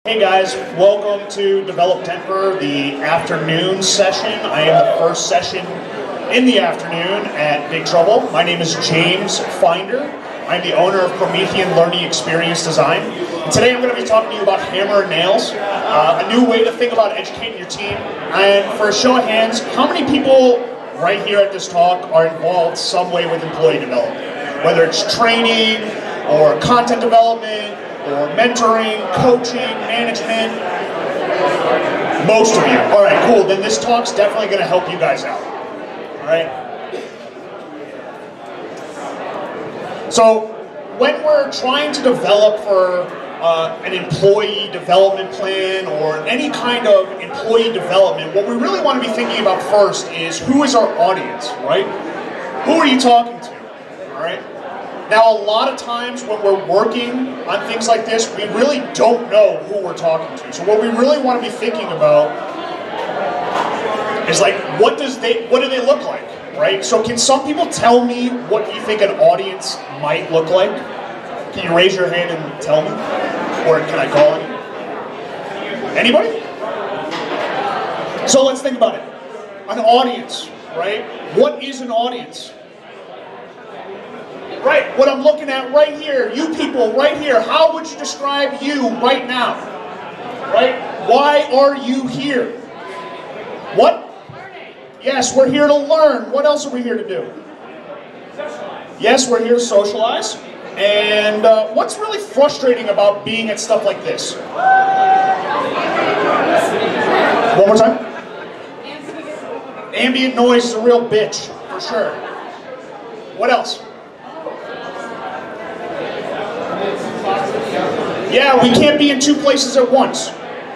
Hey guys, welcome to Develop Denver, the afternoon session. I am the first session in the afternoon at Big Trouble. My name is James Finder. I'm the owner of Promethean Learning Experience Design. And today I'm going to be talking to you about hammer and nails, a new way to think about educating your team. And for a show of hands, how many people right here at this talk are involved some way with employee development? Whether it's training or content development, or mentoring, coaching, management. Most of you. All right, cool. Then this talk's definitely going to help you guys out. All right. So when we're trying to develop for an employee development plan or any kind of employee development, what we really want to be thinking about first is who is our audience, right? Who are you talking to? All right. Now, a lot of times when we're working on things like this, we really don't know who we're talking to. So what we really want to be thinking about is like, what do they look like, right? So can some people tell me what you think an audience might look like? Can you raise your hand and tell me? Or can I call it? Anybody? So let's think about it. An audience, right? What is an audience? Right, what I'm looking at right here, you people right here, how would you describe you right now? Right? Why are you here? What? Yes, we're here to learn. What else are we here to do? Yes, we're here to socialize. And what's really frustrating about being at stuff like this? One more time. Ambient noise is a real bitch, for sure. What else? Yeah, we can't be in two places at once,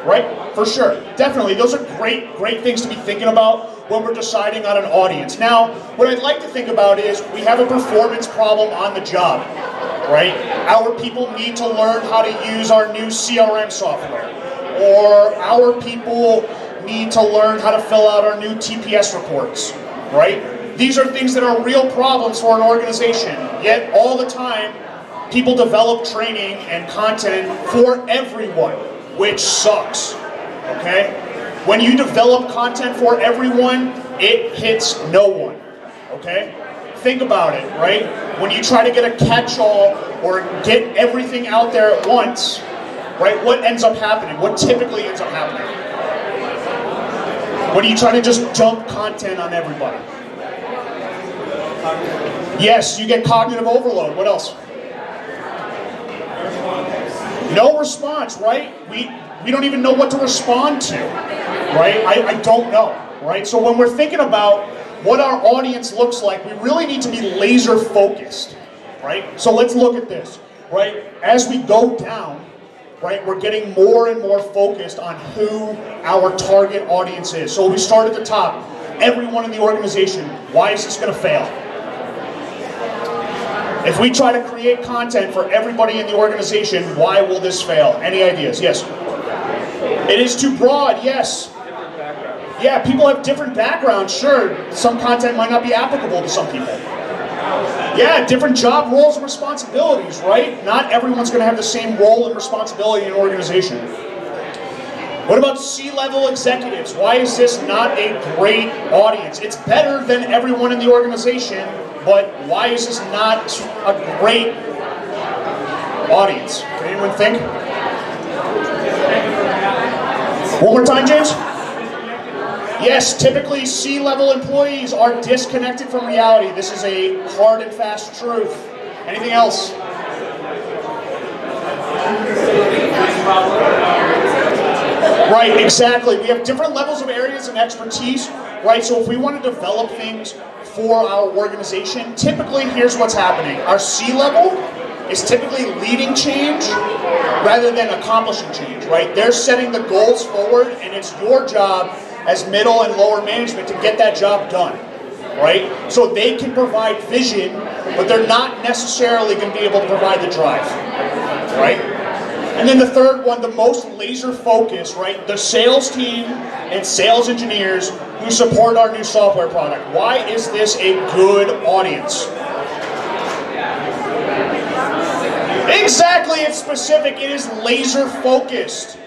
right? For sure, definitely. Those are great things to be thinking about when we're deciding on an audience. Now, what I'd like to think about is we have a performance problem on the job, right? Our people need to learn how to use our new CRM software, or our people need to learn how to fill out our new TPS reports, right? These are things that are real problems for an organization, yet all the time, people develop training and content for everyone, which sucks, okay? When you develop content for everyone, it hits no one, okay? Think about it, right? When you try to get a catch-all or get everything out there at once, right, what ends up happening? What typically ends up happening? When you try to just dump content on everybody. Yes, you get cognitive overload. What else? No response, right? We don't even know what to respond to, right? I don't know, right? So when we're thinking about what our audience looks like, we really need to be laser focused, right? So let's look at this, right? As we go down, right, we're getting more and more focused on who our target audience is. So we start at the top, everyone in the organization. Why is this going to fail? If we try to create content for everybody in the organization, why will this fail? Any ideas? Yes. It is too broad, yes. Yeah, people have different backgrounds, sure. Some content might not be applicable to some people. Yeah, different job roles and responsibilities, right? Not everyone's going to have the same role and responsibility in an organization. What about C-level executives? Why is this not a great audience? It's better than everyone in the organization, but why is this not a great audience? Can anyone think? One more time, James? Yes, typically C-level employees are disconnected from reality. This is a hard and fast truth. Anything else? Right, exactly. We have different levels of areas and expertise, right? So if we want to develop things for our organization, typically here's what's happening. Our C-level is typically leading change rather than accomplishing change, right? They're setting the goals forward, and it's your job as middle and lower management to get that job done, right? So they can provide vision, but they're not necessarily going to be able to provide the drive, right? And then the third one, the most laser focus, right? The sales team and sales engineers who support our new software product. Why is this a good audience? Exactly, it's specific. It is laser focused.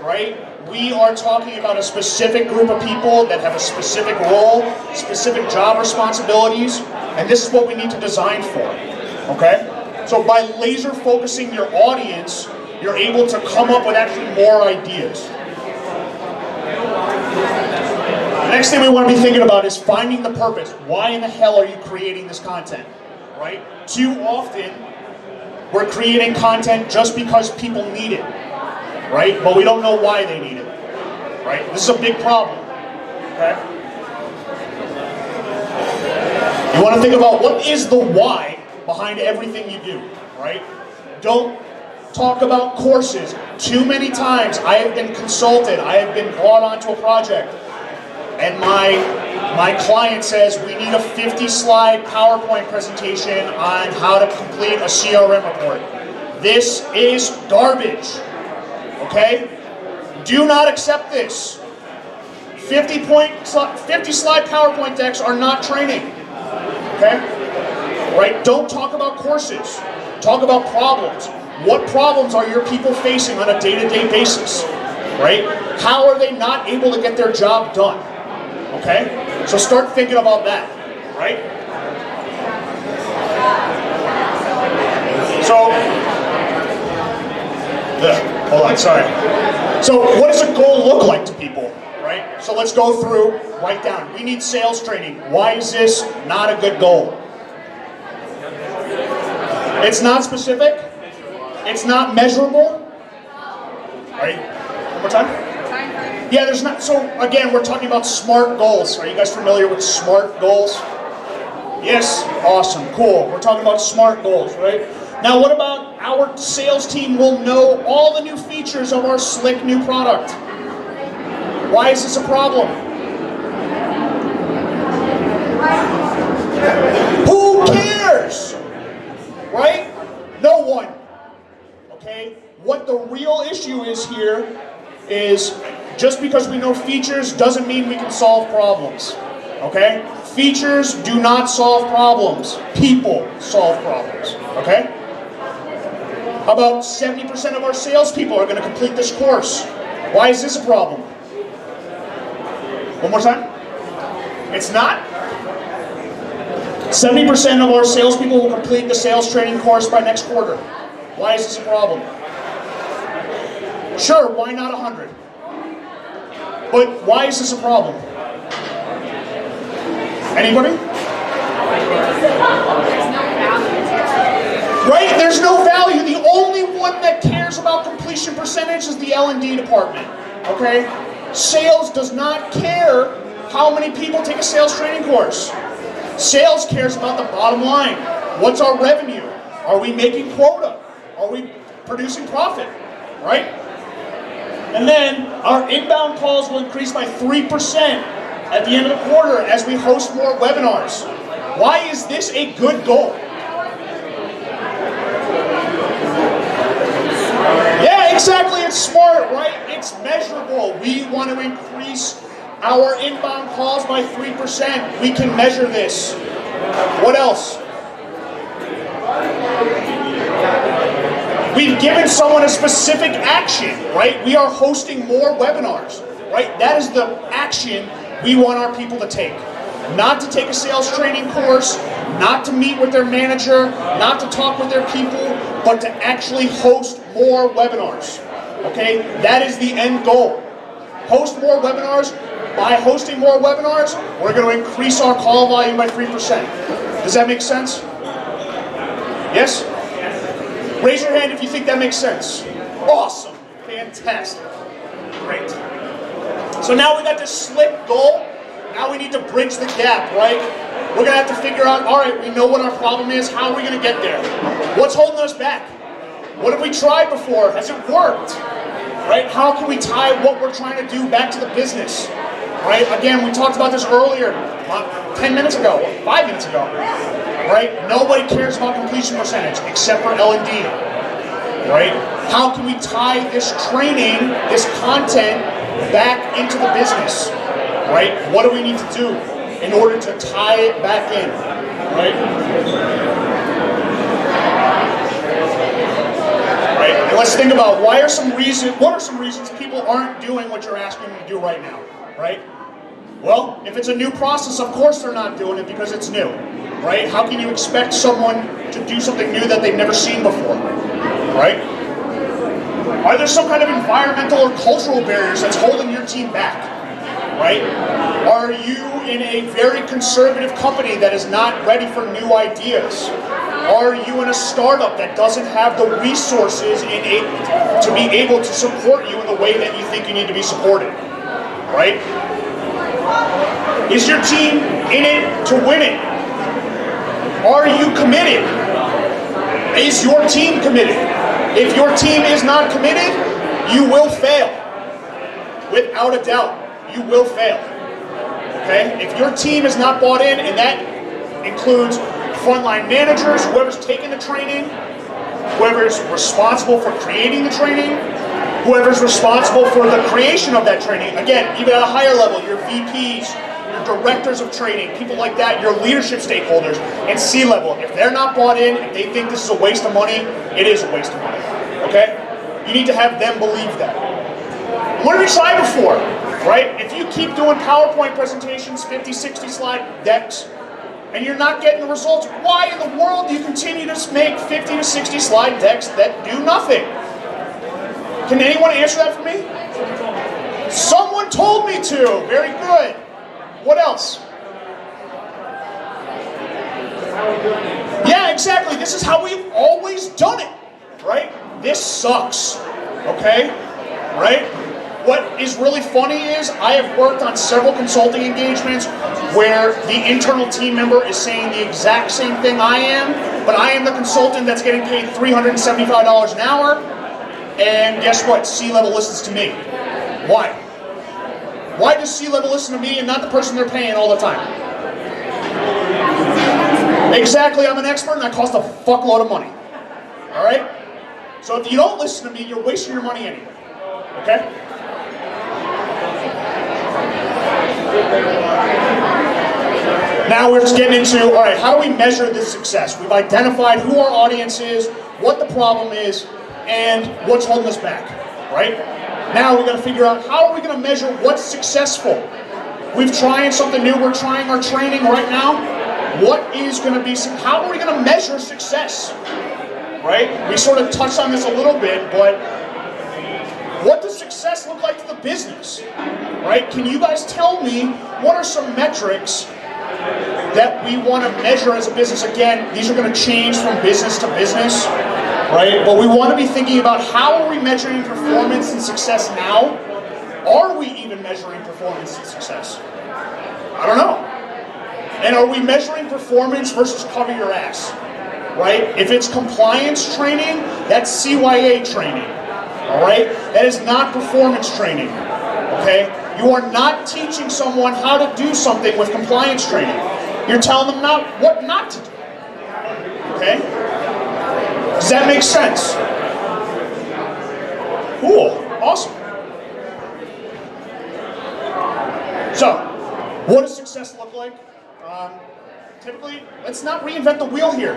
right? We are talking about a specific group of people that have a specific role, specific job responsibilities, and this is what we need to design for, okay? So by laser focusing your audience, you're able to come up with actually more ideas. The next thing we want to be thinking about is finding the purpose. Why in the hell are you creating this content, right? Too often, we're creating content just because people need it, right? But we don't know why they need it, right? This is a big problem, okay? You want to think about what is the why behind everything you do, right? Don't talk about courses. Too many times I have been consulted, I have been brought onto a project, and my client says we need a 50-slide PowerPoint presentation on how to complete a CRM report. This is garbage, okay? Do not accept this. 50-slide PowerPoint decks are not training, okay? Right? Don't talk about courses. Talk about problems. What problems are your people facing on a day-to-day basis, right? How are they not able to get their job done? Okay? So start thinking about that, right? So, hold on, sorry. So what does a goal look like to people, right? So let's go through, write down. We need sales training. Why is this not a good goal? It's not specific. It's not measurable. Right? One more time? Yeah, there's not, so again, we're talking about SMART goals. Are you guys familiar with SMART goals? Yes, awesome, cool. We're talking about SMART goals, right? Now what about our sales team will know all the new features of our slick new product? Why is this a problem? Who cares? Right? No one. Okay? What the real issue is here is just because we know features doesn't mean we can solve problems. Okay? Features do not solve problems. People solve problems. Okay? How about 70% of our salespeople are going to complete this course? Why is this a problem? One more time? It's not? 70% of our salespeople will complete the sales training course by next quarter. Why is this a problem? Sure, why not 100? But why is this a problem? Anybody? Right? There's no value. The only one that cares about completion percentage is the L&D department. Okay? Sales does not care how many people take a sales training course. Sales cares about the bottom line. What's our revenue? Are we making quota? Are we producing profit? Right? And then our inbound calls will increase by 3% at the end of the quarter as we host more webinars. Why is this a good goal? Yeah, exactly. It's smart, right? It's measurable. We want to increase our inbound calls by 3%. We can measure this. What else? We've given someone a specific action, right? We are hosting more webinars, right? That is the action we want our people to take. Not to take a sales training course, not to meet with their manager, not to talk with their people, but to actually host more webinars, okay? That is the end goal. Host more webinars. By hosting more webinars, we're going to increase our call volume by 3%. Does that make sense? Yes? Raise your hand if you think that makes sense. Awesome. Fantastic. Great. So now we got this slick goal. Now we need to bridge the gap, right? We're going to have to figure out, all right, we know what our problem is. How are we going to get there? What's holding us back? What have we tried before? Has it worked? Right? How can we tie what we're trying to do back to the business? Right? Again, we talked about this earlier, 10 minutes ago, 5 minutes ago. Right? Nobody cares about completion percentage except for L&D. Right? How can we tie this training, this content, back into the business? Right? What do we need to do in order to tie it back in? Right? Right? let's think about what are some reasons people aren't doing what you're asking them to do right now, right? Well, if it's a new process, of course they're not doing it because it's new, right? How can you expect someone to do something new that they've never seen before, right? Are there some kind of environmental or cultural barriers that's holding your team back, right? Are you in a very conservative company that is not ready for new ideas? Are you in a startup that doesn't have the resources to be able to support you in the way that you think you need to be supported, right? Is your team in it to win it? Are you committed? Is your team committed? If your team is not committed, you will fail. Without a doubt, you will fail. Okay? If your team is not bought in, and that includes frontline managers, whoever's taking the training, whoever's responsible for creating the training, whoever's responsible for the creation of that training, again, even at a higher level, your VPs, your directors of training, people like that, your leadership stakeholders, and C-level. If they're not bought in, if they think this is a waste of money, it is a waste of money, okay? You need to have them believe that. What have you tried before, right? If you keep doing PowerPoint presentations, 50, 60 slide decks, and you're not getting the results, why in the world do you continue to make 50 to 60 slide decks that do nothing? Can anyone answer that for me? Someone told me to. Very good. What else? Yeah, exactly. This is how we've always done it, right? This sucks, okay? Right? What is really funny is I have worked on several consulting engagements where the internal team member is saying the exact same thing I am, but I am the consultant that's getting paid $375 an hour, and guess what? C-level listens to me. Why? Why does C-level listen to me and not the person they're paying all the time? Exactly, I'm an expert and I cost a fuckload of money. Alright? So if you don't listen to me, you're wasting your money anyway. Okay? Now we're just getting into, alright, how do we measure this success? We've identified who our audience is, what the problem is, and what's holding us back, right? Now we're going to figure out how are we going to measure what's successful. We've tried something new, we're trying our training right now. What is going to be, how are we going to measure success, right? We sort of touched on this a little bit, but what does success look like to the business, right? Can you guys tell me what are some metrics that we want to measure as a business? Again, these are going to change from business to business, right? But we want to be thinking about how are we measuring performance and success now? Are we even measuring performance and success? I don't know. And are we measuring performance versus cover your ass, right? If it's compliance training, that's CYA training, all right? That is not performance training, okay? You are not teaching someone how to do something with compliance training. You're telling them what not to do, okay? Does that make sense? Cool, awesome. So, what does success look like? Typically, let's not reinvent the wheel here,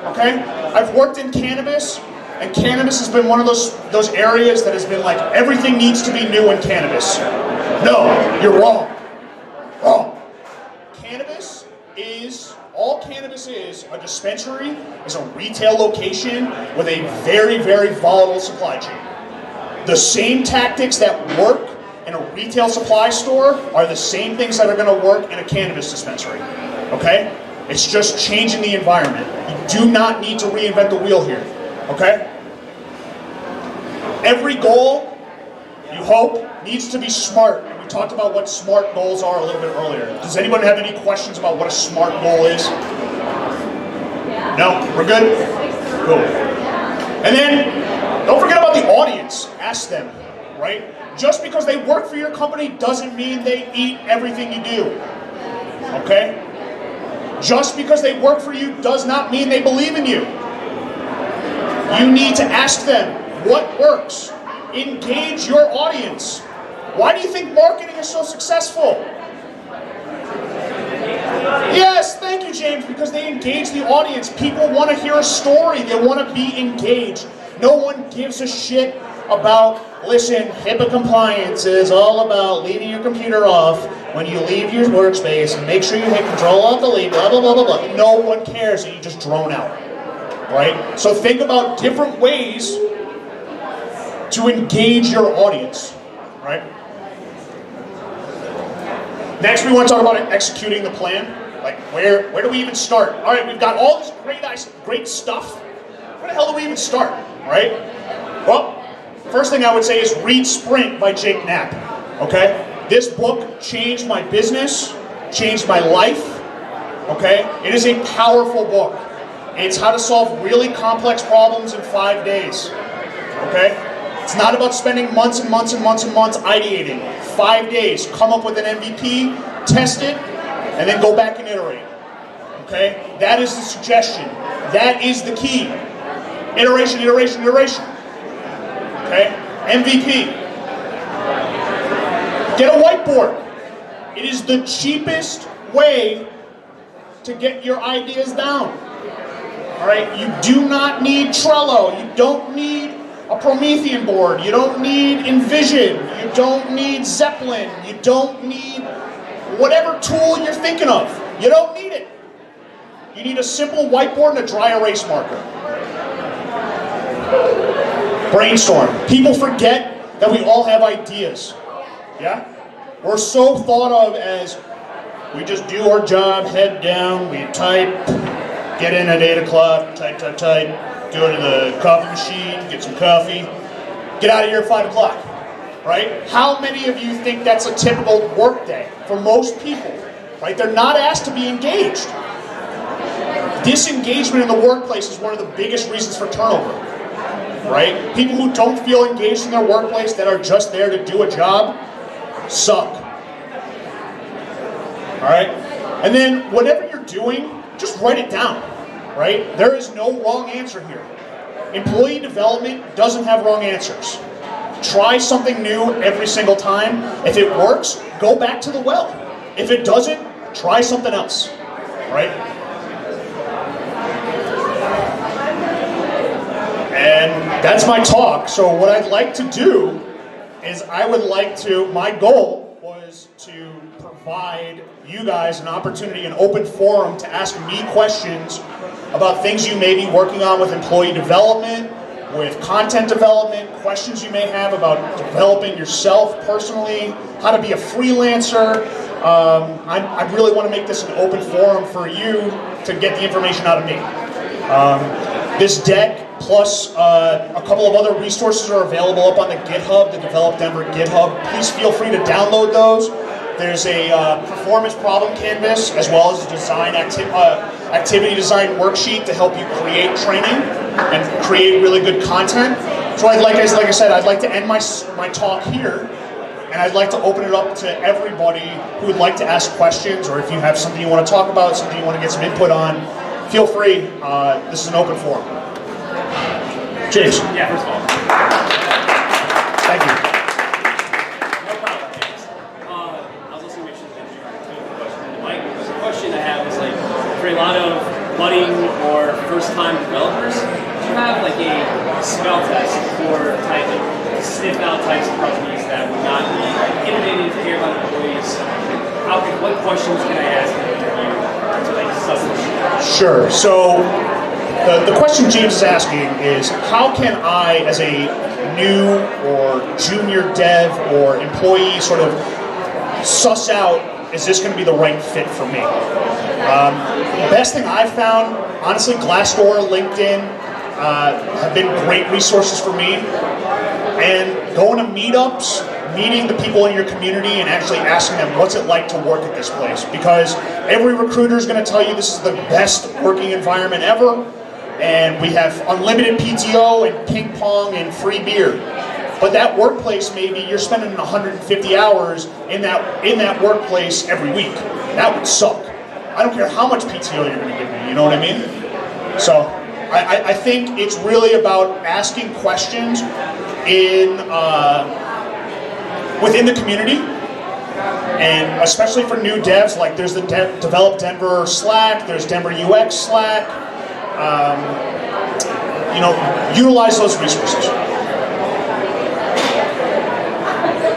okay? I've worked in cannabis, and cannabis has been one of those areas that has been like, everything needs to be new in cannabis. No, you're wrong. Wrong. All cannabis is a dispensary, is a retail location with a very, very volatile supply chain. The same tactics that work in a retail supply store are the same things that are going to work in a cannabis dispensary, okay? It's just changing the environment. You do not need to reinvent the wheel here, okay? Every goal, you hope, needs to be smart. And we talked about what smart goals are a little bit earlier. Does anyone have any questions about what a smart goal is? No? We're good? Cool. And then, don't forget about the audience. Ask them, right? Just because they work for your company doesn't mean they eat everything you do, okay? Just because they work for you does not mean they believe in you. You need to ask them what works. Engage your audience. Why do you think marketing is so successful? Yes, thank you, James, because they engage the audience. People want to hear a story. They want to be engaged. No one gives a shit about, listen, HIPAA compliance is all about leaving your computer off when you leave your workspace and make sure you hit Control-Alt-Delete, blah, blah, blah, blah, blah. No one cares and you just drone out, right? So think about different ways to engage your audience, right? Next, we want to talk about executing the plan. Like, where do we even start? All right, we've got all this great stuff. Where the hell do we even start, right? Well, first thing I would say is read Sprint by Jake Knapp, okay? This book changed my business, changed my life, okay? It is a powerful book. It's how to solve really complex problems in 5 days, okay? It's not about spending months and months and months and months ideating. 5 days, come up with an MVP, test it, and then go back and iterate, okay? That is the suggestion. That is the key. Iteration, iteration, iteration. Okay? MVP. Get a whiteboard. It is the cheapest way to get your ideas down. All right? You do not need Trello. You don't need a Promethean board. You don't need InVision. You don't need Zeppelin. You don't need whatever tool you're thinking of. You don't need it. You need a simple whiteboard and a dry erase marker. Brainstorm. People forget that we all have ideas. Yeah? We're so thought of as we just do our job, head down, we type, get in at 8 o'clock, type, go to the coffee machine, get some coffee, get out of here at 5 o'clock. Right? How many of you think that's a typical work day for most people? Right? They're not asked to be engaged. Disengagement in the workplace is one of the biggest reasons for turnover. Right? People who don't feel engaged in their workplace, that are just there to do a job, suck. Alright? And then whatever you're doing, just write it down. Right? There is no wrong answer here. Employee development doesn't have wrong answers. Try something new every single time. If it works, go back to the well. If it doesn't, try something else. Right? And that's my talk. So what I'd like to do is my goal was to provide you guys an opportunity, an open forum to ask me questions about things you may be working on with employee development, with content development, questions you may have about developing yourself personally, how to be a freelancer. I really want to make this an open forum for you to get the information out of me. This deck plus a couple of other resources are available up on the GitHub, the Develop Denver GitHub. Please feel free to download those. There's a performance problem canvas as well as a design activity design worksheet to help you create training and create really good content. So like I said, I'd like to end my talk here, and I'd like to open it up to everybody who would like to ask questions, or if you have something you want to talk about, something you want to get some input on, feel free. This is an open forum. James. Yeah, first of all. Thank you. No problem, James. I was listening to Mitch's question. The question I have is like, for a lot of budding or first-time developers, do you have like a smell test for sniff out types of companies that would not be innovative, care about employees? What questions can I ask in an interview to like suss this? Sure. So the question James is asking is, how can I, as a new or junior dev or employee, sort of suss out, is this going to be the right fit for me? The best thing I've found, honestly, Glassdoor, LinkedIn have been great resources for me. And going to meetups, meeting the people in your community and actually asking them, what's it like to work at this place? Because every recruiter is going to tell you this is the best working environment ever. And we have unlimited PTO and ping pong and free beer. But that workplace, maybe you're spending 150 hours in that workplace every week. That would suck. I don't care how much PTO you're going to give me, you know what I mean? So I think it's really about asking questions within the community, and especially for new devs, like there's the Develop Denver Slack, there's Denver UX Slack. utilize those resources.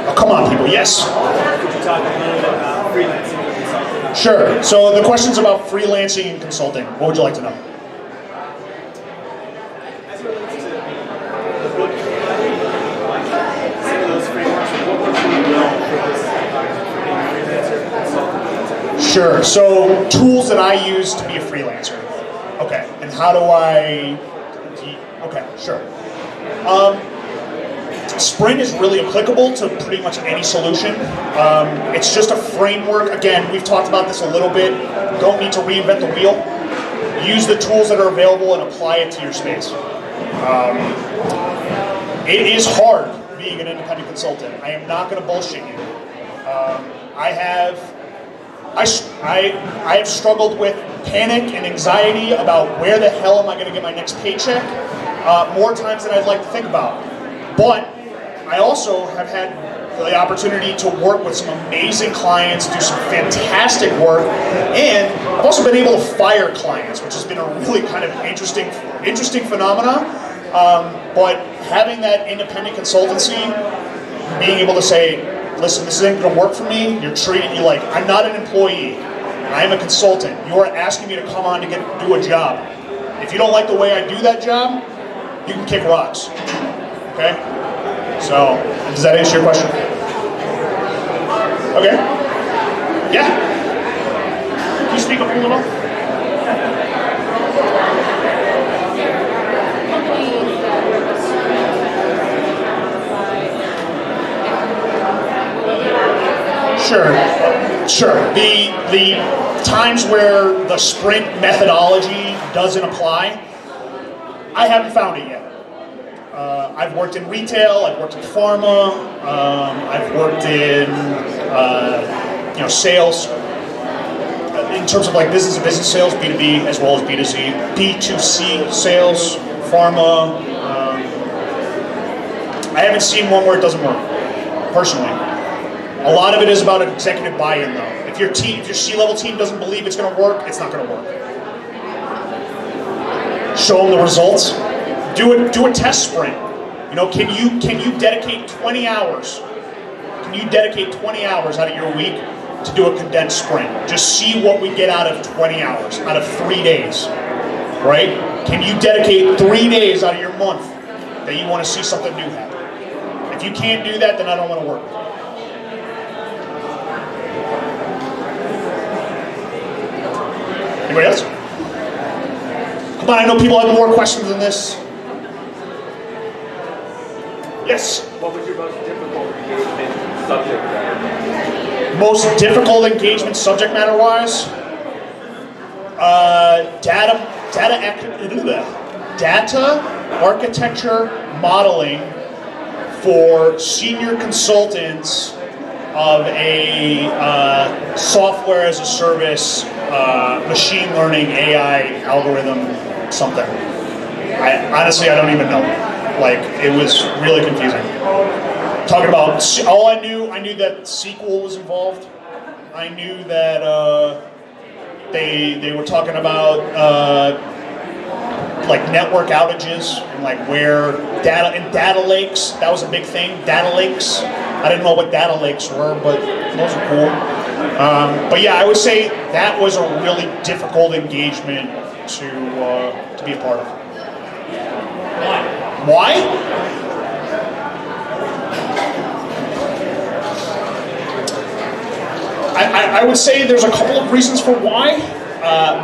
Oh, come on, people, yes? Could you talk a little bit about freelancing and consulting? Sure, so the question's about freelancing and consulting. What would you like to know? As it relates to the book, some of those frameworks, what works really well for this environment for being a freelancer, consultant? Sure, so tools that I use to be a freelancer. Okay, and how do I, okay, sure. Sprint is really applicable to pretty much any solution. It's just a framework. Again, we've talked about this a little bit. You don't need to reinvent the wheel. Use the tools that are available and apply it to your space. It is hard being an independent consultant. I am not going to bullshit you. I have struggled with panic and anxiety about where the hell am I going to get my next paycheck more times than I'd like to think about. But I also have had the opportunity to work with some amazing clients, do some fantastic work, and I've also been able to fire clients, which has been a really kind of interesting phenomena. But having that independent consultancy, being able to say, listen, this isn't going to work for me. You're treating me like I'm not an employee. I am a consultant. You are asking me to come on to do a job. If you don't like the way I do that job, you can kick rocks. Okay? So, does that answer your question? Okay. Yeah? Can you speak up a little? Sure. The times where the sprint methodology doesn't apply, I haven't found it yet. I've worked in retail, I've worked in pharma, I've worked in sales. In terms of like business to business sales, B2B as well as B2C, B2C sales, pharma. I haven't seen one where it doesn't work, personally. A lot of it is about executive buy-in, though. If your C-level team doesn't believe it's going to work, it's not going to work. Show them the results. Do a test sprint. Can you dedicate 20 hours? Can you dedicate 20 hours out of your week to do a condensed sprint? Just see what we get out of 20 hours, out of 3 days, right? Can you dedicate 3 days out of your month that you want to see something new happen? If you can't do that, then I don't want to work with you. Anybody else? Come on, I know people have more questions than this. Yes? What was your most difficult engagement subject matter? Most difficult engagement subject matter-wise? Data architecture modeling for senior consultants of a software as a service, machine learning, AI algorithm, something. Honestly, I don't even know. Like, it was really confusing. Talking about, I knew that SQL was involved. I knew that they were talking about like network outages and like where data lakes, that was a big thing, data lakes. I didn't know what data lakes were, but those are cool. But yeah, I would say that was a really difficult engagement to be a part of. Why? I would say there's a couple of reasons for why.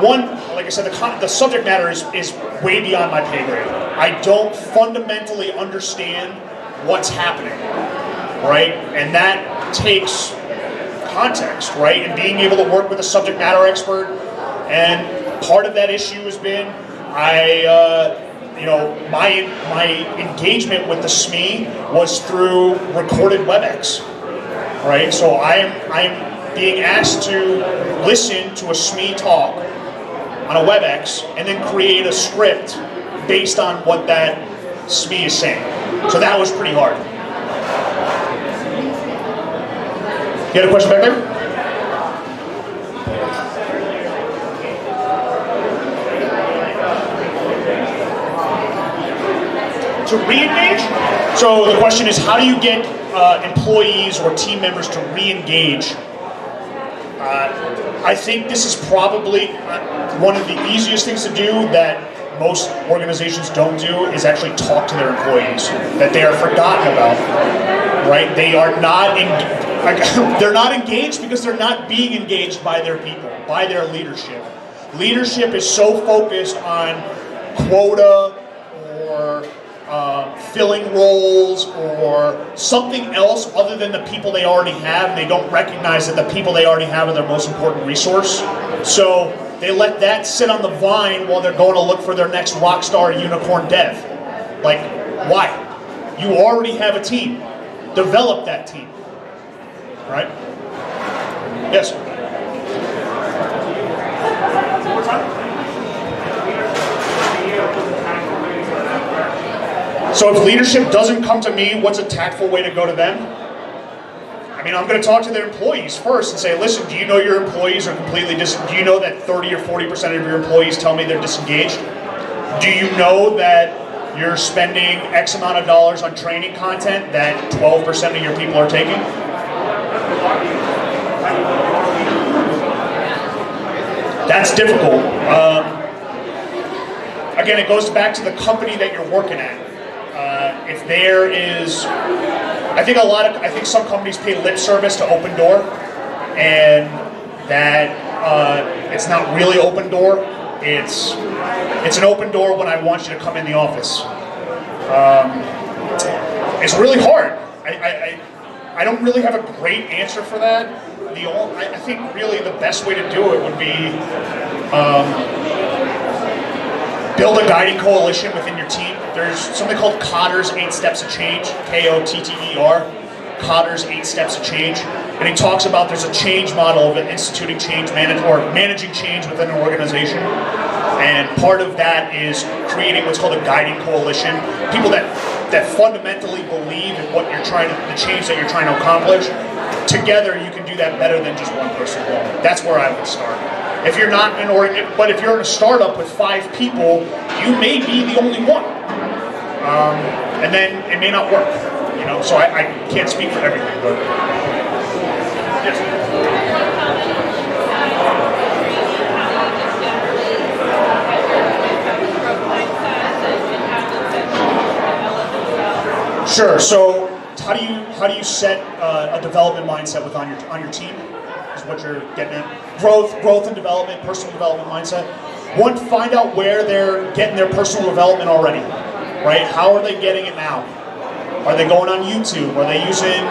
One, like I said, the subject matter is way beyond my pay grade. I don't fundamentally understand what's happening, right? And that takes context, right? And being able to work with a subject matter expert. And part of that issue has been my engagement with the SME was through recorded WebEx, right? So I'm being asked to listen to a SME talk on a WebEx and then create a script based on what that SME is saying. So that was pretty hard. You had a question back there? To re-engage? So the question is, how do you get employees or team members to re-engage? I think this is probably one of the easiest things to do that most organizations don't do is actually talk to their employees, that they are forgotten about, right? They are not they're not engaged because they're not being engaged by their people, by their leadership. Leadership is so focused on quota or filling roles or something else other than the people they already have. They don't recognize that the people they already have are their most important resource. So they let that sit on the vine while they're going to look for their next rock star unicorn dev. Like, why? You already have a team. Develop that team. Right? Yes? One more time? So if leadership doesn't come to me, what's a tactful way to go to them? I mean, I'm going to talk to their employees first and say, listen, do you know your employees are completely do you know that 30 or 40% of your employees tell me they're disengaged? Do you know that you're spending X amount of dollars on training content that 12% of your people are taking? That's difficult. Again, it goes back to the company that you're working at. If there is, I think some companies pay lip service to open door, and that it's not really open door. It's an open door when I want you to come in the office. It's really hard. I don't really have a great answer for that. I think really the best way to do it would be build a guiding coalition within your team. There's something called Kotter's 8 Steps of Change, K-O-T-T-E-R, Kotter's 8 Steps of Change. And he talks about there's a change model of instituting change, managing change within an organization. And part of that is creating what's called a guiding coalition. People that fundamentally believe in what you're the change that you're trying to accomplish. Together, you can do that better than just one person alone. That's where I would start. If you're not but if you're in a startup with 5 people, you may be the only one, and then it may not work. You know, so I can't speak for everything, but yes. Sure. So how do you set a development mindset on your team? Is what you're getting at. Growth and development, personal development mindset. One, find out where they're getting their personal development already. Right? How are they getting it now? Are they going on YouTube? Are they using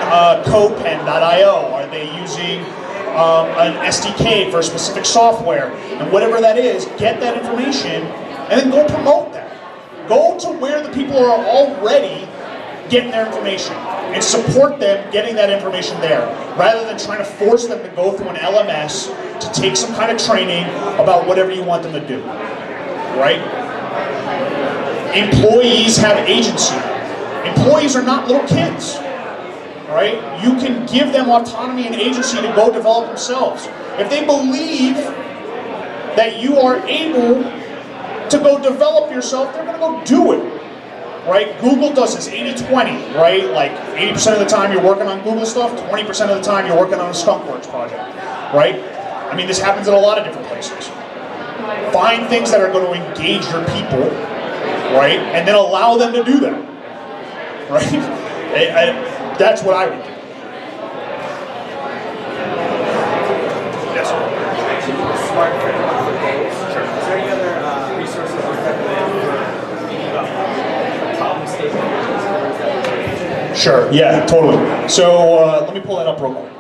copen.io? Are they using an SDK for a specific software? And whatever that is, get that information and then go promote that. Go to where the people are already getting their information and support them getting that information there, rather than trying to force them to go through an LMS to take some kind of training about whatever you want them to do, right? Employees have agency. Employees are not little kids, right? You can give them autonomy and agency to go develop themselves. If they believe that you are able to go develop yourself, they're going to go do it. Right? Google does this 80-20, right? Like 80% of the time you're working on Google stuff, 20% of the time you're working on a Skunkworks project, right? I mean, this happens in a lot of different places. Find things that are going to engage your people, right? And then allow them to do that, right? That's what I would do. Yes, sir. Smart for goals. Sure. Is there any other resources you recommend for problem statement? Sure, yeah, totally. So let me pull that up real quick.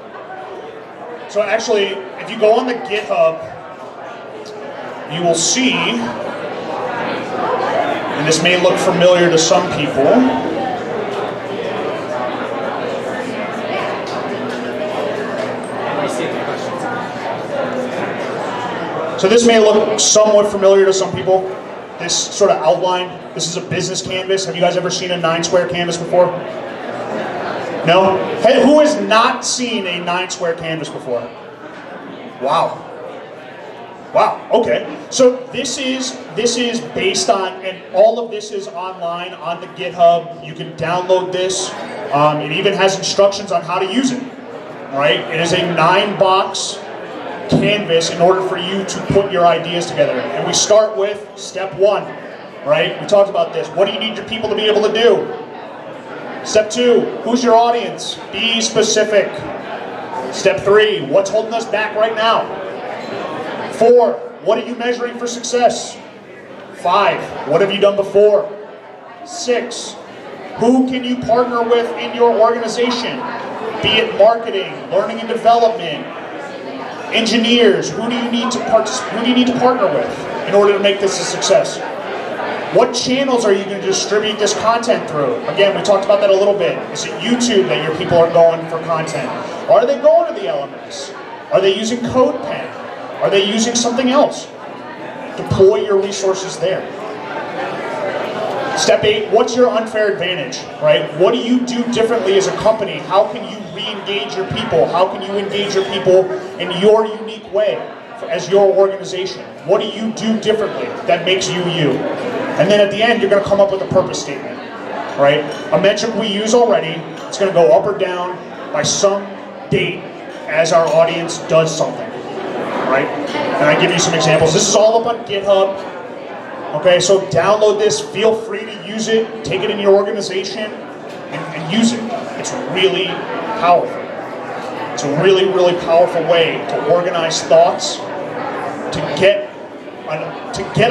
So actually, if you go on the GitHub, you will see, and this may look familiar to some people, so this may look somewhat familiar to some people. This sort of outline. This is a business canvas. Have you guys ever seen a 9-square canvas before? No? Hey, who has not seen a 9-square canvas before? Wow. Wow, okay. So this is based on, and all of this is online on the GitHub. You can download this. It even has instructions on how to use it, right? It is a 9-box canvas in order for you to put your ideas together. And we start with step 1, right? We talked about this. What do you need your people to be able to do? Step 2, who's your audience? Be specific. Step 3, what's holding us back right now? 4, what are you measuring for success? 5, what have you done before? 6, who can you partner with in your organization? Be it marketing, learning and development, engineers. Who do you need to partner with in order to make this a success? What channels are you going to distribute this content through? Again, we talked about that a little bit. Is it YouTube that your people are going for content? Are they going to the LMS? Are they using CodePen? Are they using something else? Deploy your resources there. Step 8, what's your unfair advantage, right? What do you do differently as a company? How can you re-engage your people? How can you engage your people in your unique way as your organization? What do you do differently that makes you you? And then at the end, you're going to come up with a purpose statement, right? A metric we use already. It's going to go up or down by some date as our audience does something. Right? And I give you some examples. This is all up on GitHub. Okay, so download this. Feel free to use it. Take it in your organization and use it. It's really powerful. It's a really, really powerful way to organize thoughts, to get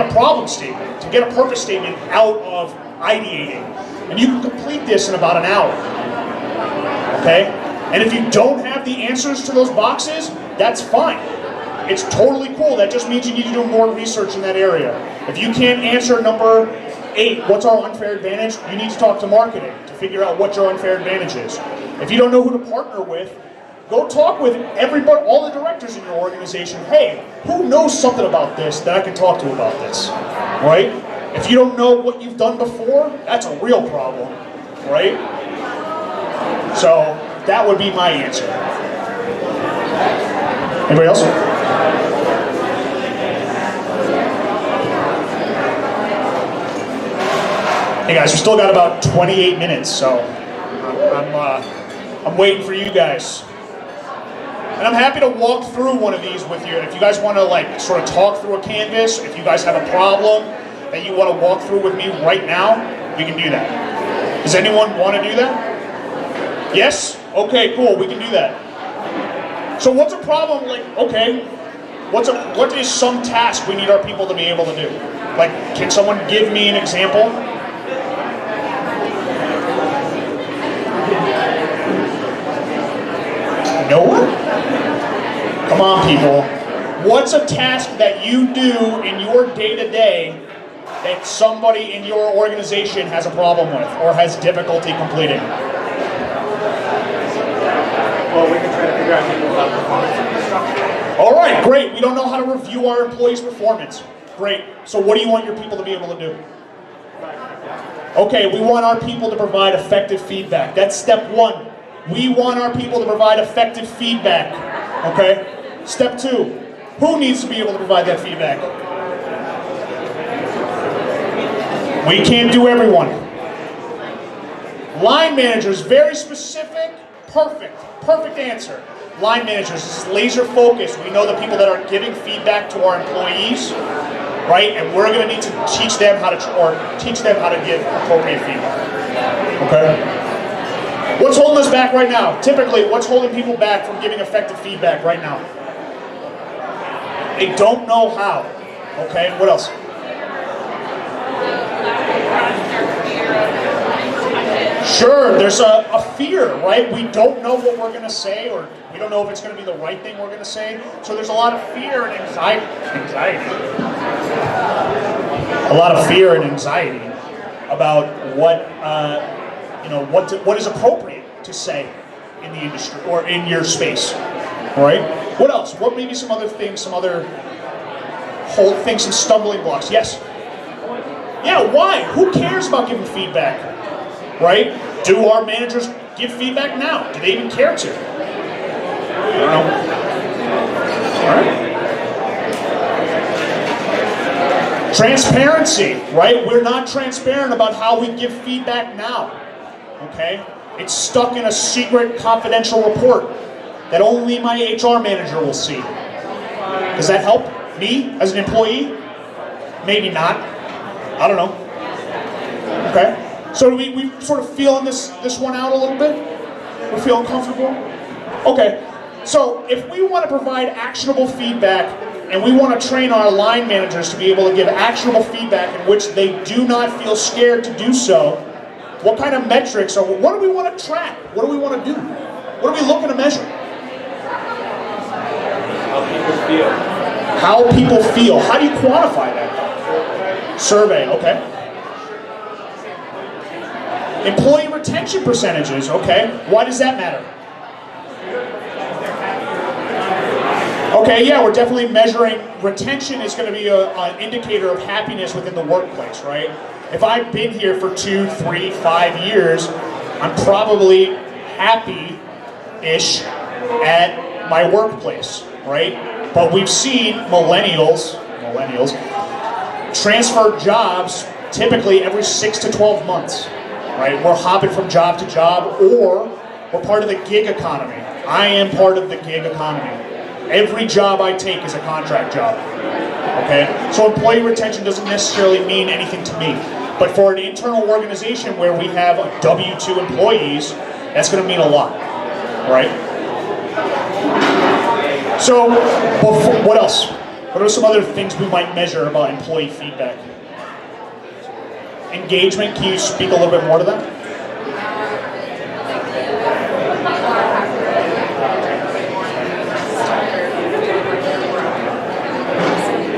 a problem statement, to get a purpose statement out of ideating. And you can complete this in about an hour. Okay? And if you don't have the answers to those boxes, that's fine. It's totally cool. That just means you need to do more research in that area. If you can't answer number 8, what's our unfair advantage? You need to talk to marketing to figure out what your unfair advantage is. If you don't know who to partner with, go talk with everybody, all the directors in your organization. Hey, who knows something about this that I can talk to about this, right? If you don't know what you've done before, that's a real problem, right? So that would be my answer. Anybody else? Hey guys, we still got about 28 minutes, so I'm waiting for you guys. And I'm happy to walk through one of these with you. If you guys want to like sort of talk through a canvas, if you guys have a problem that you want to walk through with me right now, we can do that. Does anyone want to do that? Yes? Okay, cool, we can do that. So what's a problem, like, okay, what is some task we need our people to be able to do? Like, can someone give me an example? No one? Come on, people. What's a task that you do in your day-to-day that somebody in your organization has a problem with or has difficulty completing? Well, we can try to figure out people's performance and structure. All right, great. We don't know how to review our employees' performance. Great. So what do you want your people to be able to do? Okay, we want our people to provide effective feedback. That's step 1. We want our people to provide effective feedback. Okay? Step 2. Who needs to be able to provide that feedback? We can't do everyone. Line managers, very specific, perfect answer. Line managers, this is laser focused. We know the people that are giving feedback to our employees, right? And we're going to need to teach them how to give appropriate feedback. Okay? What's holding us back right now? Typically, what's holding people back from giving effective feedback right now? They don't know how. Okay, what else? Sure, there's a fear, right? We don't know what we're going to say, or we don't know if it's going to be the right thing we're going to say. So there's a lot of fear and anxiety. A lot of fear and anxiety about what is appropriate to say in the industry or in your space, right? What else? What maybe some other things, some stumbling blocks? Yes. Yeah, why? Who cares about giving feedback, right? Do our managers give feedback now? Do they even care to? I don't know. All right. Transparency, right? We're not transparent about how we give feedback now, okay? It's stuck in a secret confidential report that only my HR manager will see. Does that help me as an employee? Maybe not. I don't know. Okay? So we sort of feeling this one out a little bit? We're feeling comfortable? Okay. So if we want to provide actionable feedback and we want to train our line managers to be able to give actionable feedback in which they do not feel scared to do so, what kind of metrics or what do we want to track? What do we want to do? What are we looking to measure? How people feel. How people feel. How do you quantify that? Survey, okay. Employee retention percentages, okay. Why does that matter? Okay, yeah, we're definitely measuring. Retention is going to be an indicator of happiness within the workplace, right? If I've been here for 2, 3, 5 years, I'm probably happy-ish at my workplace, right? But we've seen millennials transfer jobs typically every 6 to 12 months, right? We're hopping from job to job, or we're part of the gig economy. I am part of the gig economy. Every job I take is a contract job, okay? So employee retention doesn't necessarily mean anything to me. But for an internal organization where we have W-2 employees, that's going to mean a lot, right? So, what else? What are some other things we might measure about employee feedback? Engagement, can you speak a little bit more to that?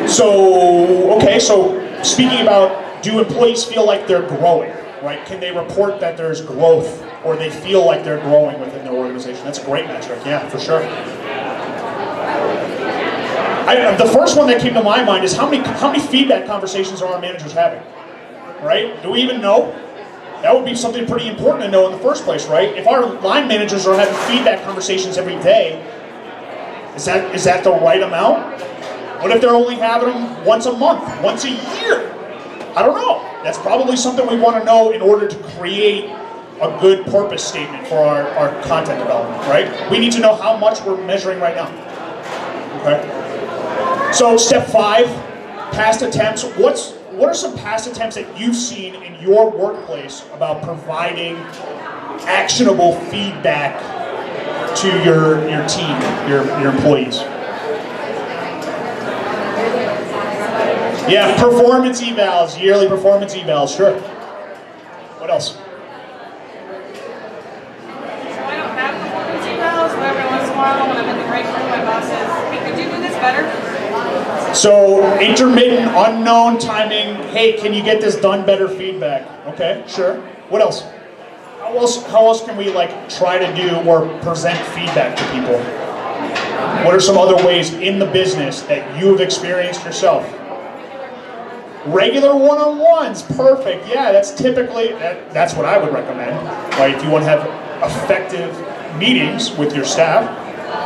So, okay, so speaking about, do employees feel like they're growing, right? Can they report that there's growth or they feel like they're growing within their organization? That's a great metric, yeah, for sure. The first one that came to my mind is how many feedback conversations are our managers having, right? Do we even know? That would be something pretty important to know in the first place, right? If our line managers are having feedback conversations every day, is that the right amount? What if they're only having them once a month, once a year? I don't know. That's probably something we want to know in order to create a good purpose statement for our content development, right? We need to know how much we're measuring right now. Okay. So step 5, past attempts. What are some past attempts that you've seen in your workplace about providing actionable feedback to your team, your employees? Yeah, performance evals, yearly performance evals, sure. What else? I don't have performance evals, but every once in a while when I'm in the break room, my boss says, hey, could you do this better? So, intermittent, unknown timing, hey, can you get this done better feedback? Okay, sure. What else? How else can we try to do or present feedback to people? What are some other ways in the business that you've experienced yourself? Regular one-on-ones, perfect. Yeah, that's typically, that's what I would recommend, right? If you want to have effective meetings with your staff,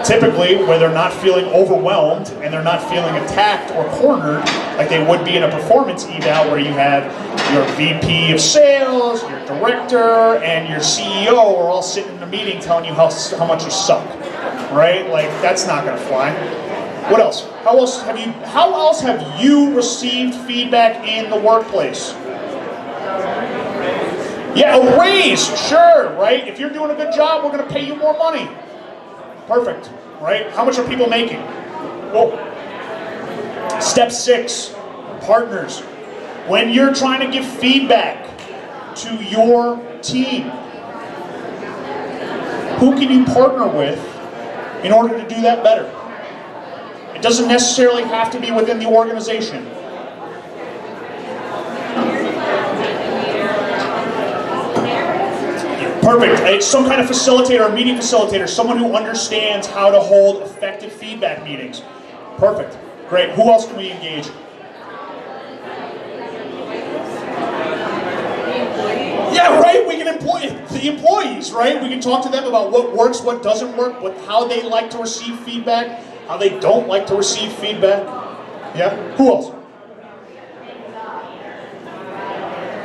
typically where they're not feeling overwhelmed and they're not feeling attacked or cornered like they would be in a performance eval where you have your VP of sales, your director, and your CEO are all sitting in a meeting telling you how much you suck, right? That's not going to fly. What else? How else have you received feedback in the workplace? Yeah, a raise, sure, right? If you're doing a good job, we're going to pay you more money. Perfect, right? How much are people making? Well, step 6, partners. When you're trying to give feedback to your team, who can you partner with in order to do that better? It doesn't necessarily have to be within the organization. Perfect. It's some kind of facilitator, a meeting facilitator, someone who understands how to hold effective feedback meetings. Perfect. Great. Who else can we engage? Yeah, right. We can employ the employees, right? We can talk to them about what works, what doesn't work, how they like to receive feedback, how they don't like to receive feedback. Yeah? Who else?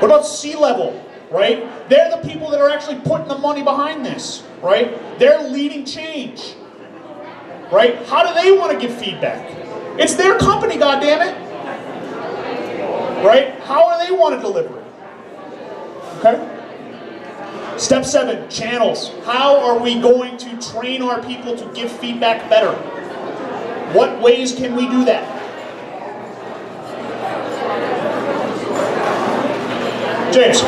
What about C-level, right? They're the people that are actually putting the money behind this, right? They're leading change, right? How do they want to give feedback? It's their company, goddammit, right? How do they want to deliver it? Okay? Step 7, channels. How are we going to train our people to give feedback better? What ways can we do that? James.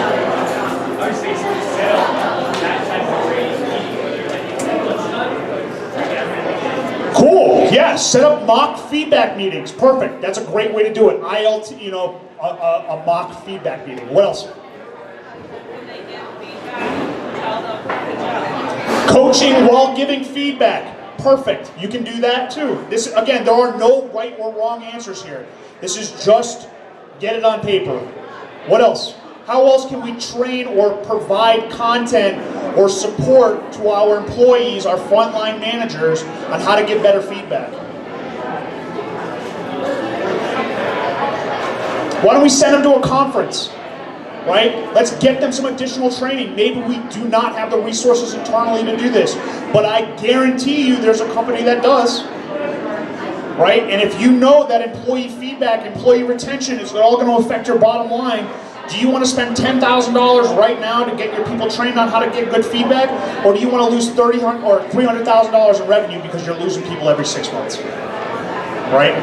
Cool. Yeah. Set up mock feedback meetings. Perfect. That's a great way to do it. ILT. A mock feedback meeting. What else? Coaching while giving feedback. Perfect. You can do that too. This again, there are no right or wrong answers here. This is just get it on paper. What else? How else can we train or provide content or support to our employees, our frontline managers, on how to give better feedback? Why don't we send them to a conference, right? Let's get them some additional training. Maybe we do not have the resources internally to do this, but I guarantee you there's a company that does, right? And if you know that employee feedback, employee retention is all going to affect your bottom line, do you want to spend $10,000 right now to get your people trained on how to give good feedback? Or do you want to lose $300,000 in revenue because you're losing people every 6 months? Right?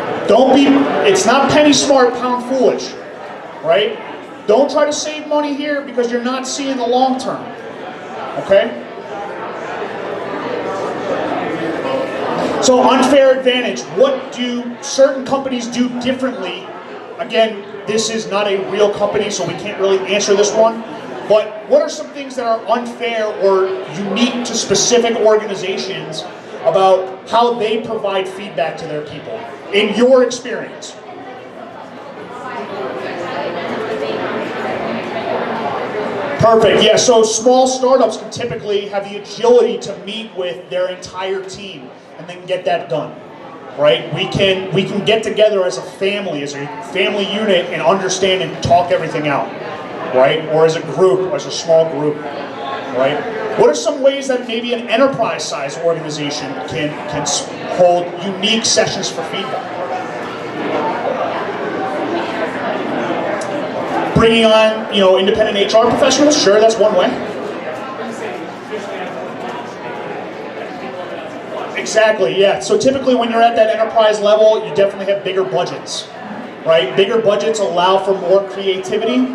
It's not penny smart, pound foolish. Right? Don't try to save money here because you're not seeing the long term. Okay? So unfair advantage. What do certain companies do differently? Again, this is not a real company, so we can't really answer this one. But what are some things that are unfair or unique to specific organizations about how they provide feedback to their people, in your experience? Perfect, yeah, so small startups can typically have the agility to meet with their entire team and then get that done. Right? We can get together as a family unit, and understand and talk everything out, right? Or as a group, as a small group, right? What are some ways that maybe an enterprise-sized organization can hold unique sessions for feedback? Bringing on, independent HR professionals, sure, that's one way. Exactly, yeah. So typically when you're at that enterprise level, you definitely have bigger budgets, right? Bigger budgets allow for more creativity.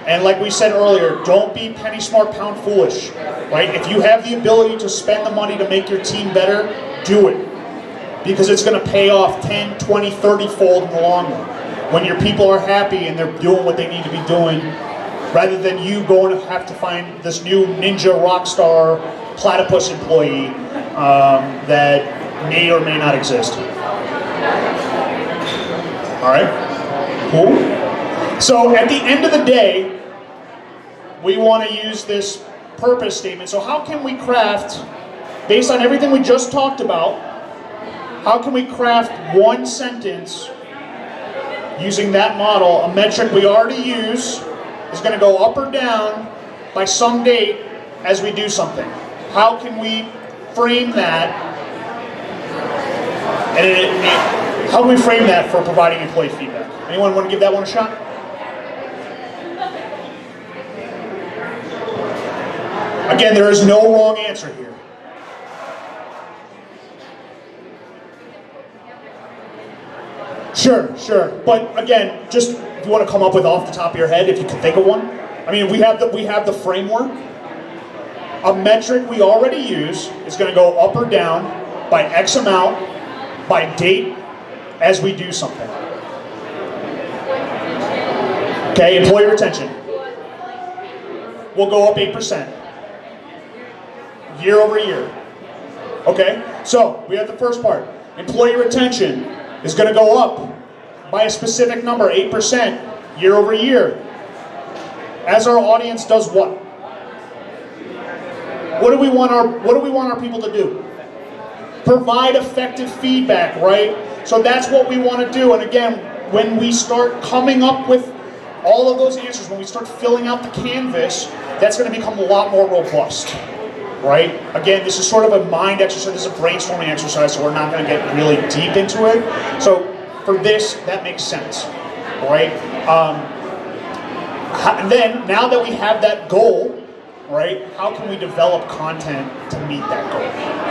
And like we said earlier, don't be penny smart, pound foolish, right? If you have the ability to spend the money to make your team better, do it. Because it's going to pay off 10, 20, 30-fold in the long run. When your people are happy and they're doing what they need to be doing, rather than you going to have to find this new ninja rock star platypus employee that may or may not exist. All right, cool. So at the end of the day, we want to use this purpose statement. So how can we craft, based on everything we just talked about, how can we craft one sentence using that model? A metric we already use is going to go up or down by some date as we do something. How can we frame that? And how can we frame that for providing employee feedback? Anyone want to give that one a shot? Again, there is no wrong answer here. Sure. But again, just if you want to come up with off the top of your head, if you can think of one. I mean, we have the framework. A metric we already use is going to go up or down by X amount, by date, as we do something. Okay, employee retention. We'll go up 8%. Year over year. Okay, so we have the first part. Employee retention is going to go up by a specific number, 8%, year over year. As our audience does what? What do we want our people to do? Provide effective feedback, right? So that's what we want to do. And again, when we start coming up with all of those answers, when we start filling out the canvas, that's going to become a lot more robust, right? Again, this is sort of a mind exercise, this is a brainstorming exercise, so we're not going to get really deep into it. So for this, that makes sense, right? And then, now that we have that goal, right, how can we develop content to meet that goal?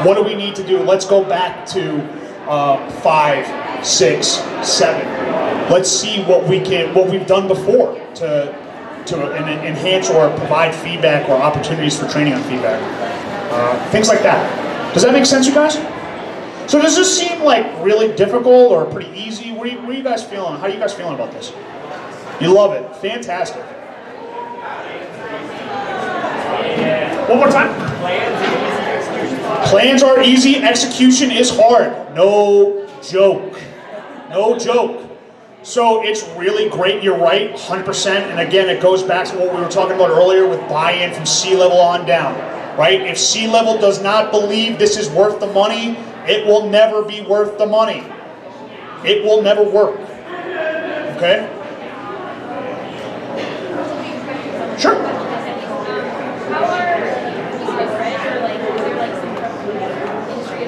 What do we need to do? Let's go back to 5, 6, 7. Let's see what we've done before to enhance or provide feedback or opportunities for training on feedback. Things like that. Does that make sense, you guys? So does this seem like really difficult or pretty easy? What are you guys feeling? How are you guys feeling about this? You love it. Fantastic. One more time. Plans are easy, execution is hard. No joke. No joke. So it's really great, you're right, 100%. And again, it goes back to what we were talking about earlier with buy-in from C-level on down, right? If C-level does not believe this is worth the money, it will never be worth the money. It will never work. Okay? Sure. How are these read, or like, is there like some industry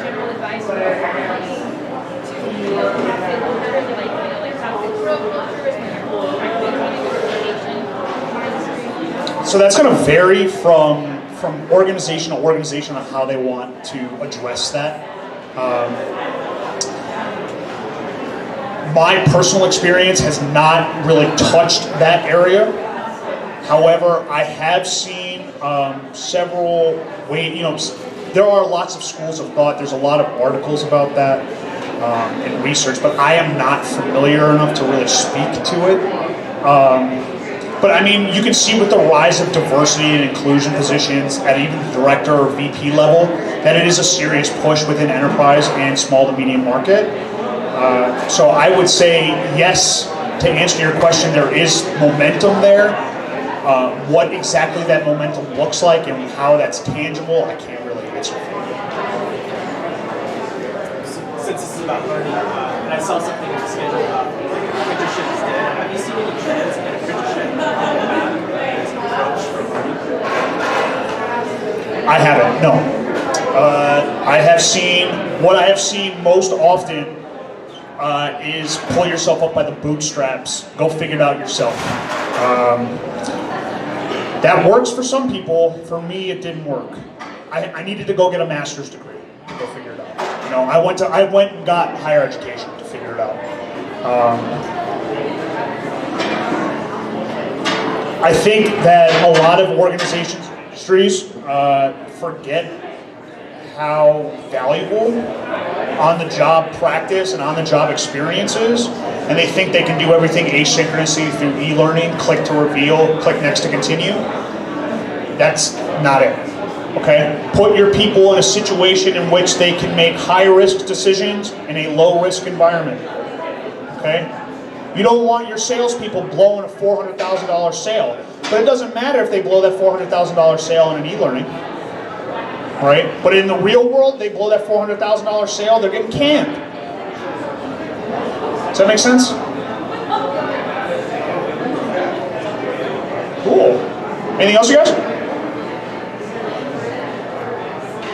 general advice for marketing to fit orders, or like, like how to grow orders when you're communication? So that's going to vary from organization to organization on how they want to address that. My personal experience has not really touched that area. However, I have seen several ways, there are lots of schools of thought. There's a lot of articles about that and research, but I am not familiar enough to really speak to it. But I mean, you can see with the rise of diversity and inclusion positions at even the director or VP level, that it is a serious push within enterprise and small to medium market. So I would say yes, to answer your question, there is momentum there. What exactly that momentum looks like and how that's tangible, I can't really answer for you. Since this is about learning, and I saw something in the schedule about apprenticeship is dead. Have you seen any trends in apprenticeship as an approach for learning? I haven't, no. What I have seen most often is pull yourself up by the bootstraps, go figure it out yourself. That works for some people. For me, it didn't work. I needed to go get a master's degree to go figure it out. I went and got higher education to figure it out. I think that a lot of organizations, industries, forget how valuable on-the-job practice and on-the-job experience is, and they think they can do everything asynchronously through e-learning, click to reveal, click next to continue. That's not it, okay? Put your people in a situation in which they can make high-risk decisions in a low-risk environment, okay? You don't want your salespeople blowing a $400,000 sale, but it doesn't matter if they blow that $400,000 sale in an e-learning, right? But in the real world, they blow that $400,000 sale, they're getting canned. Does that make sense? Cool. Anything else, you guys?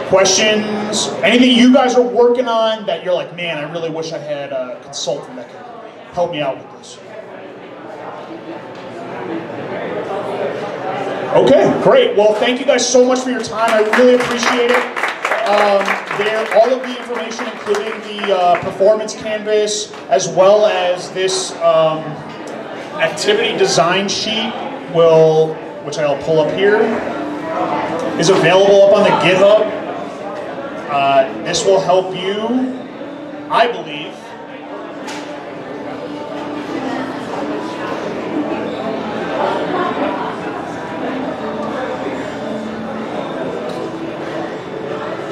Questions? Anything you guys are working on that you're like, man, I really wish I had a consultant that could help me out with this? Okay, great. Well, thank you guys so much for your time. I really appreciate it. All of the information, including the performance canvas, as well as this activity design sheet, which I'll pull up here, is available up on the GitHub. This will help you, I believe,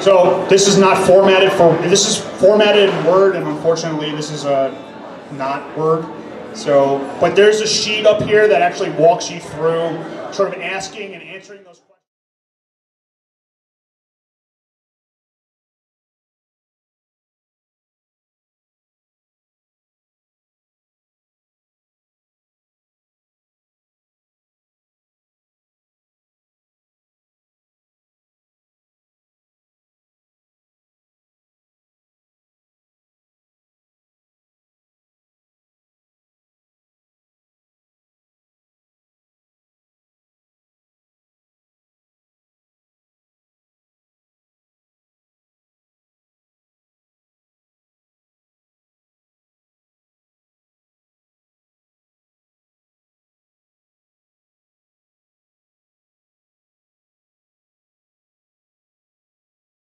so this is not formatted this is formatted in Word, and unfortunately this is not Word. So, but there's a sheet up here that actually walks you through sort of asking and answering those questions.